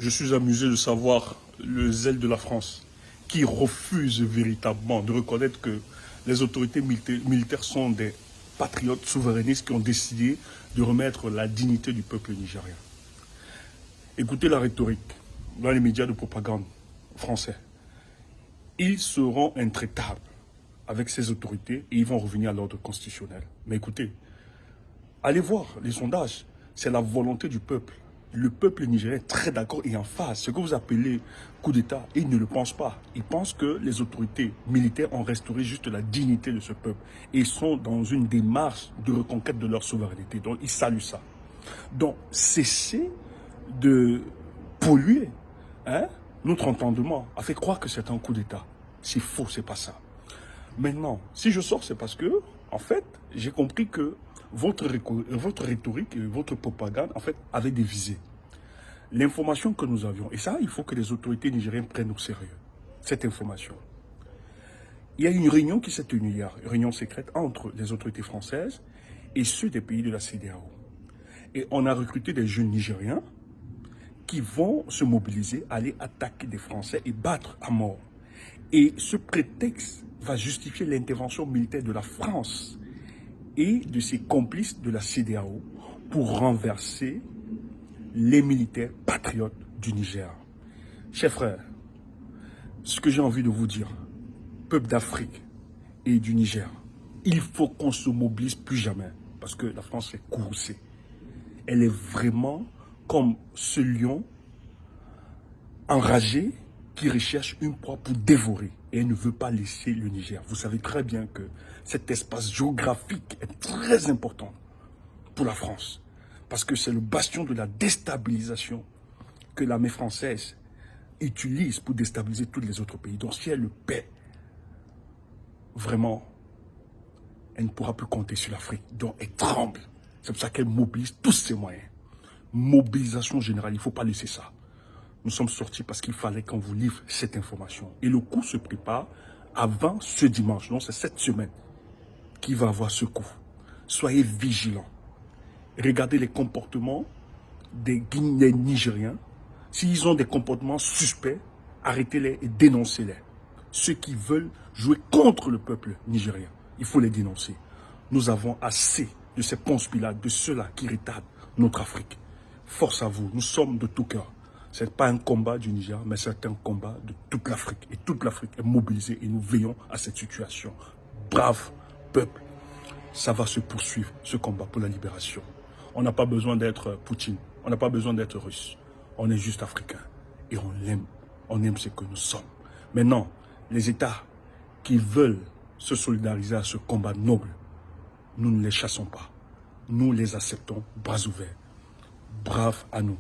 Je suis amusé de savoir le zèle de la France qui refuse véritablement de reconnaître que les autorités militaires sont des patriotes souverainistes qui ont décidé de remettre la dignité du peuple nigérien. Écoutez la rhétorique dans les médias de propagande français. Ils seront intraitables avec ces autorités et ils vont revenir à l'ordre constitutionnel. Mais écoutez, allez voir les sondages, c'est la volonté du peuple. Le peuple nigérien est très d'accord et en face. Ce que vous appelez coup d'État, ils ne le pensent pas. Ils pensent que les autorités militaires ont restauré juste la dignité de ce peuple. Et ils sont dans une démarche de reconquête de leur souveraineté. Donc, ils saluent ça. Donc, cessez de polluer notre entendement a fait croire que c'est un coup d'État. C'est faux, c'est pas ça. Maintenant, si je sors, c'est parce que, en fait, j'ai compris que votre rhétorique et votre propagande, en fait, avaient des visées. L'information que nous avions, et ça, il faut que les autorités nigériennes prennent au sérieux cette information. Il y a une réunion qui s'est tenue hier, une réunion secrète entre les autorités françaises et ceux des pays de la CEDEAO. Et on a recruté des jeunes Nigériens qui vont se mobiliser, aller attaquer des Français et battre à mort. Et ce prétexte va justifier l'intervention militaire de la France et de ses complices de la CEDEAO pour renverser les militaires patriotes du Niger. Chers frères, ce que j'ai envie de vous dire, peuple d'Afrique et du Niger, il faut qu'on se mobilise plus jamais parce que la France est courroucée. Elle est vraiment comme ce lion enragé qui recherche une proie pour dévorer et elle ne veut pas laisser le Niger. Vous savez très bien que cet espace géographique est très important pour la France parce que c'est le bastion de la déstabilisation que l'armée française utilise pour déstabiliser tous les autres pays. Donc si elle le paie, vraiment, elle ne pourra plus compter sur l'Afrique. Donc elle tremble. C'est pour ça qu'elle mobilise tous ses moyens. Mobilisation générale, il ne faut pas laisser ça. Nous sommes sortis parce qu'il fallait qu'on vous livre cette information. Et le coup se prépare avant ce dimanche. Donc c'est cette semaine qui va avoir ce coup. Soyez vigilants. Regardez les comportements des Guinéens nigériens. S'ils ont des comportements suspects, arrêtez-les et dénoncez-les. Ceux qui veulent jouer contre le peuple nigérien, il faut les dénoncer. Nous avons assez de ces Ponce Pilate, de ceux-là qui retardent notre Afrique. Force à vous, nous sommes de tout cœur. Ce n'est pas un combat du Niger, mais c'est un combat de toute l'Afrique. Et toute l'Afrique est mobilisée et nous veillons à cette situation. Brave peuple, ça va se poursuivre, ce combat pour la libération. On n'a pas besoin d'être Poutine, on n'a pas besoin d'être russe. On est juste africain et on aime ce que nous sommes. Maintenant, les États qui veulent se solidariser à ce combat noble, nous ne les chassons pas. Nous les acceptons, bras ouverts. Brave à nous.